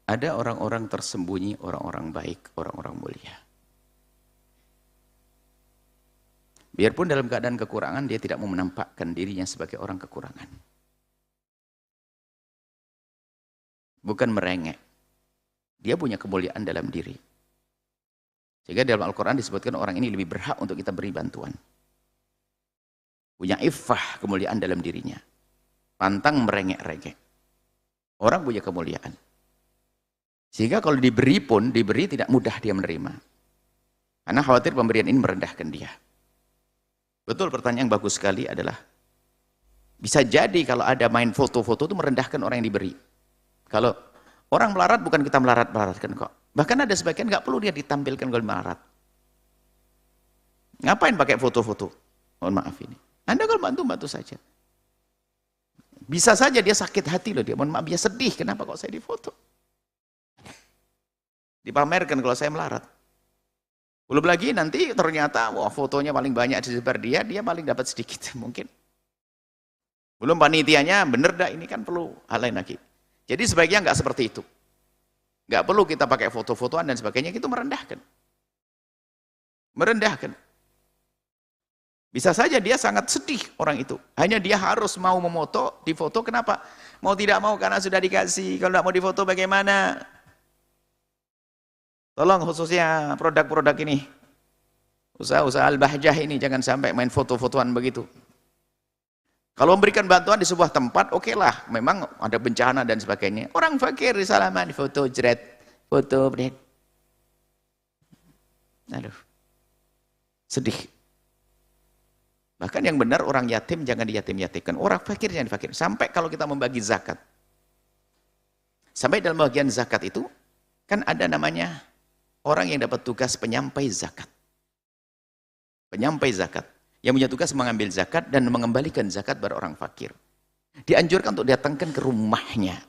Ada orang-orang tersembunyi, orang-orang baik, orang-orang mulia. Biarpun dalam keadaan kekurangan, dia tidak mau menampakkan dirinya sebagai orang kekurangan. Bukan merengek. Dia punya kemuliaan dalam diri. Sehingga dalam Al-Quran disebutkan orang ini lebih berhak untuk kita beri bantuan. Punya iffah, kemuliaan dalam dirinya. Pantang merengek-rengek. Orang punya kemuliaan. Sehingga kalau diberi pun, diberi tidak mudah dia menerima. Karena khawatir pemberian ini merendahkan dia. Betul, pertanyaan yang bagus sekali adalah, bisa jadi kalau ada main foto-foto itu merendahkan orang yang diberi. Kalau orang melarat, bukan kita melarat-melaratkan kok. Bahkan ada sebagian nggak perlu dia ditampilkan kalau melarat. Ngapain pakai foto-foto? Mohon maaf ini. Anda kalau bantu saja. Bisa saja dia sakit hati loh, dia mohon maaf, dia sedih, kenapa kok saya difoto? Dipamerkan kalau saya melarat. Belum lagi nanti ternyata wah fotonya paling banyak disebar dia paling dapat sedikit mungkin. Belum panitianya bener dah, ini kan perlu hal lain lagi. Jadi sebaiknya nggak seperti itu. Nggak perlu kita pakai foto-fotoan dan sebagainya, itu merendahkan. Merendahkan. Bisa saja dia sangat sedih orang itu. Hanya dia harus mau memoto, difoto, kenapa? Mau tidak mau karena sudah dikasih, kalau tidak mau difoto bagaimana? Tolong khususnya produk-produk ini, usaha-usaha Al-Bahjah ini, jangan sampai main foto-fotoan begitu. Kalau memberikan bantuan di sebuah tempat, oke lah, memang ada bencana dan sebagainya. Orang fakir di salaman, foto jret, foto bread. Aduh, sedih. Bahkan yang benar orang yatim jangan diyatim-yatimkan, orang fakir jangan difakir. Sampai kalau kita membagi zakat, sampai dalam bagian zakat itu, kan ada namanya orang yang dapat tugas penyampai zakat. Penyampai zakat. Yang punya tugas mengambil zakat dan mengembalikan zakat pada orang fakir. Dianjurkan untuk datangkan ke rumahnya.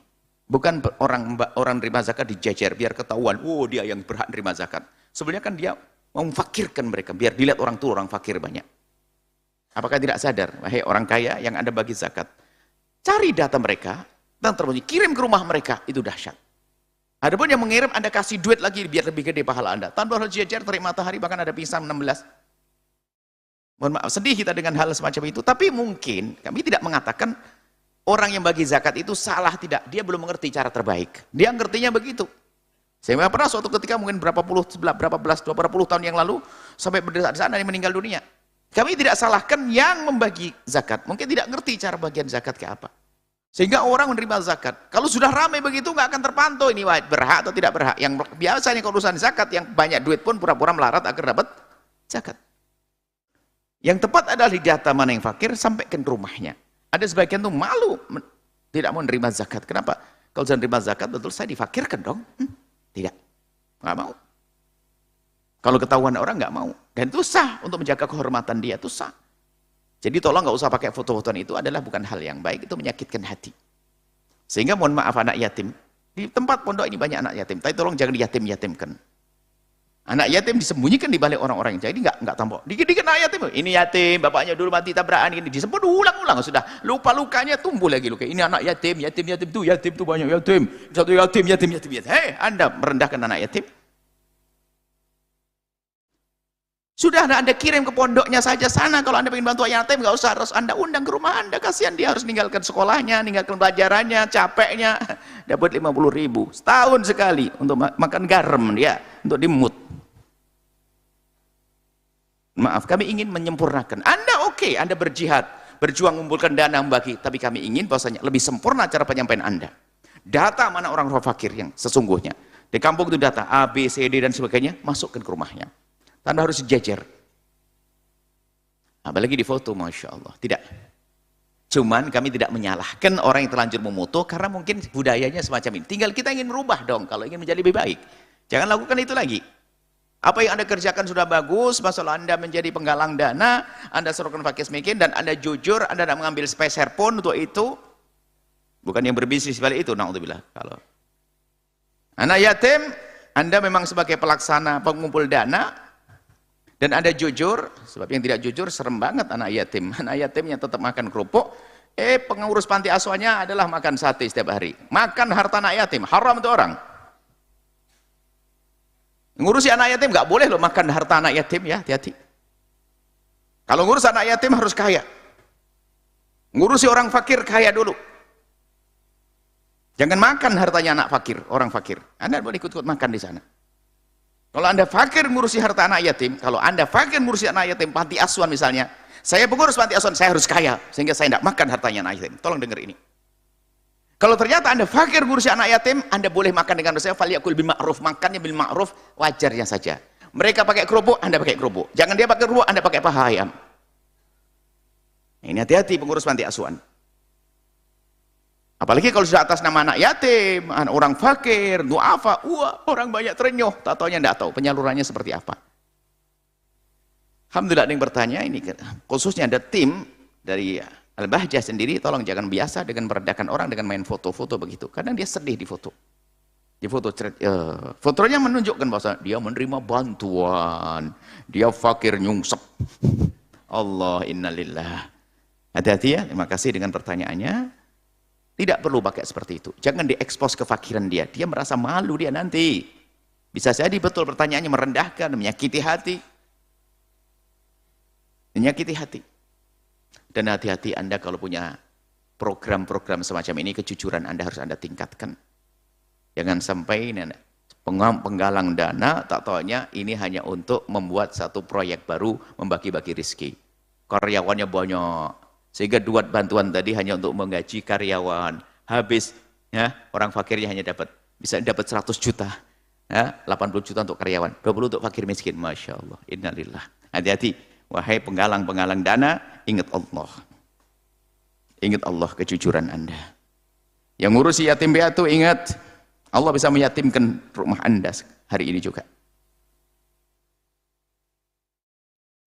Bukan orang terima zakat dijajar biar ketahuan, oh dia yang berhak terima zakat. Sebenarnya kan dia mau memfakirkan mereka, biar dilihat orang tua, orang fakir banyak. Apakah tidak sadar, wahai orang kaya yang Anda bagi zakat, cari data mereka, dan terbunyi, kirim ke rumah mereka, itu dahsyat. Adapun yang mengirim, Anda kasih duit lagi biar lebih gede pahala Anda. Tanpa harus jajar, terik matahari, bahkan ada pisang 16. Mohon maaf, sedih kita dengan hal semacam itu. Tapi mungkin, kami tidak mengatakan orang yang bagi zakat itu salah, tidak. Dia belum mengerti cara terbaik. Dia ngertinya begitu. Saya pernah suatu ketika, mungkin berapa puluh tahun yang lalu, sampai berdesa di sana, dia meninggal dunia. Kami tidak salahkan yang membagi zakat. Mungkin tidak ngerti cara bagian zakat ke apa. Sehingga orang menerima zakat. Kalau sudah ramai begitu nggak akan terpantau ini berhak atau tidak berhak. Yang biasanya urusan zakat yang banyak duit pun pura-pura melarat agar dapat zakat. Yang tepat adalah di data mana yang fakir sampaikan ke rumahnya. Ada sebagian tuh malu tidak mau menerima zakat. Kenapa? Kalau saya menerima zakat betul saya difakirkan dong. Tidak, nggak mau. Kalau ketahuan orang nggak mau. Dan itu sah untuk menjaga kehormatan dia, itu sah. Jadi tolong nggak usah pakai foto-fotoan, itu adalah bukan hal yang baik, itu menyakitkan hati. Sehingga mohon maaf anak yatim, di tempat pondok ini banyak anak yatim, tapi tolong jangan diyatim-yatimkan. Anak yatim disembunyikan di balik orang-orang, jadi nggak tampok. Dikit-dikit anak yatim, ini yatim, bapaknya dulu mati tabrakan, ini disebut ulang-ulang, sudah luka-lukanya tumbuh lagi luka. Ini anak yatim tuh banyak yatim, satu yatim. Hei, Anda merendahkan anak yatim. Sudah Anda kirim ke pondoknya saja sana. Kalau Anda ingin bantu yatim, nggak usah harus Anda undang ke rumah Anda. Kasihan dia harus meninggalkan sekolahnya, meninggalkan pelajarannya, capeknya. Dapat 50.000 setahun sekali untuk makan garam dia, untuk dimut. Maaf, kami ingin menyempurnakan. Anda oke, Anda berjihad, berjuang mengumpulkan dana membagi, tapi kami ingin bahwasanya lebih sempurna cara penyampaian Anda. Data mana orang fakir yang sesungguhnya. Di kampung itu data A, B, C, D dan sebagainya, masukkan ke rumahnya. Tanpa harus dijajar. Apalagi di foto, Masya Allah. Tidak. Cuman kami tidak menyalahkan orang yang terlanjur memoto, karena mungkin budayanya semacam ini. Tinggal kita ingin merubah dong, kalau ingin menjadi lebih baik. Jangan lakukan itu lagi. Apa yang Anda kerjakan sudah bagus, masalah Anda menjadi penggalang dana, Anda serukan fakir miskin, dan Anda jujur, Anda tidak mengambil speser pun untuk itu. Bukan yang berbisnis balik itu, na'udzubillah. Kalau anak yatim, Anda memang sebagai pelaksana pengumpul dana, dan Anda jujur, sebab yang tidak jujur serem banget anak yatim. Anak yatimnya tetap makan kerupuk, pengurus panti asuhannya adalah makan sate setiap hari. Makan harta anak yatim, haram itu orang. Ngurusi anak yatim nggak boleh loh makan harta anak yatim ya, hati-hati. Kalau ngurus anak yatim harus kaya. Ngurusi orang fakir kaya dulu. Jangan makan hartanya anak fakir, orang fakir. Anda boleh ikut-ikut makan di sana. Kalau Anda fakir ngurusi harta anak yatim, kalau Anda fakir ngurusi anak yatim, panti asuhan misalnya, saya pengurus panti asuhan, saya harus kaya, sehingga saya tidak makan hartanya anak yatim. Tolong dengar ini. Kalau ternyata Anda fakir ngurusi anak yatim, Anda boleh makan dengan saya, falyakul bil ma'ruf, makannya bil ma'ruf, wajarnya saja. Mereka pakai kerupuk, Anda pakai kerupuk. Jangan dia pakai kerupuk, Anda pakai paha ayam. Ini hati-hati pengurus panti asuhan. Apalagi kalau sudah atas nama anak yatim, orang fakir, duafa, wah orang banyak terenyuh, tak taunya tidak tahu penyalurannya seperti apa. Alhamdulillah ada yang bertanya, ini khususnya ada tim dari Al-Bahjah sendiri, tolong jangan biasa dengan merendahkan orang dengan main foto-foto begitu. Kadang dia sedih di foto. Di foto, fotonya menunjukkan bahwa dia menerima bantuan, dia fakir nyungsep. Allah innalillah. Hati-hati ya, terima kasih dengan pertanyaannya. Tidak perlu pakai seperti itu. Jangan diekspos kefakiran dia. Dia merasa malu dia nanti. Bisa jadi betul pertanyaannya merendahkan, menyakiti hati. Menyakiti hati. Dan hati-hati Anda kalau punya program-program semacam ini, kejujuran Anda harus Anda tingkatkan. Jangan sampai penggalang dana, tak taunya ini hanya untuk membuat satu proyek baru, membagi-bagi rezeki. Karyawannya banyak, sehingga duit bantuan tadi hanya untuk menggaji karyawan. Habis, ya, orang fakirnya hanya bisa dapat 100 juta, ya, 80 juta untuk karyawan, 20 untuk fakir miskin. Masya Allah, innalillah. Hati-hati, wahai penggalang-penggalang dana, ingat Allah. Ingat Allah kejujuran Anda. Yang ngurusi yatim piatu, ingat, Allah bisa meyatimkan rumah Anda hari ini juga.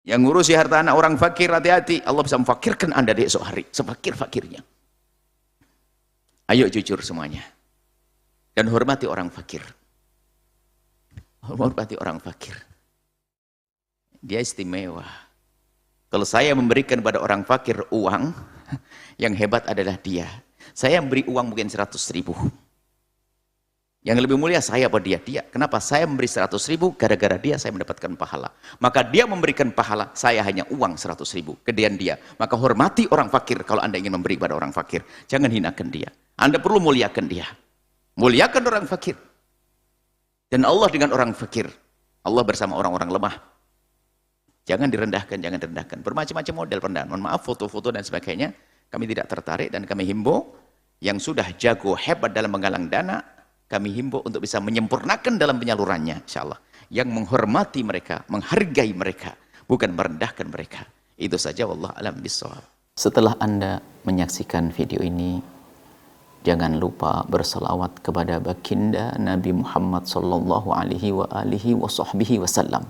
Yang ngurusi harta anak orang fakir, hati-hati, Allah bisa memfakirkan Anda di esok hari, sefakir-fakirnya. Ayo jujur semuanya. Dan hormati orang fakir. Hormati orang fakir. Dia istimewa. Kalau saya memberikan pada orang fakir uang, yang hebat adalah dia. Saya memberi uang mungkin 100.000. Yang lebih mulia saya apa dia? Dia. Kenapa? Saya memberi 100.000, gara-gara dia saya mendapatkan pahala. Maka dia memberikan pahala, saya hanya uang 100.000. Gedean dia. Maka hormati orang fakir kalau Anda ingin memberi pada orang fakir. Jangan hinakan dia. Anda perlu muliakan dia. Muliakan orang fakir. Dan Allah dengan orang fakir. Allah bersama orang-orang lemah. Jangan direndahkan, jangan direndahkan. Bermacam-macam model perendahan. Mohon maaf, foto-foto dan sebagainya. Kami tidak tertarik dan kami himbau yang sudah jago, hebat dalam menggalang dana, kami himbau untuk bisa menyempurnakan dalam penyalurannya, insyaallah. Yang menghormati mereka, menghargai mereka, bukan merendahkan mereka. Itu saja, wallahu a'lam bishawab. Setelah Anda menyaksikan video ini, jangan lupa berselawat kepada baginda Nabi Muhammad sallallahu alaihi wa alihi wa sahbihi wasallam.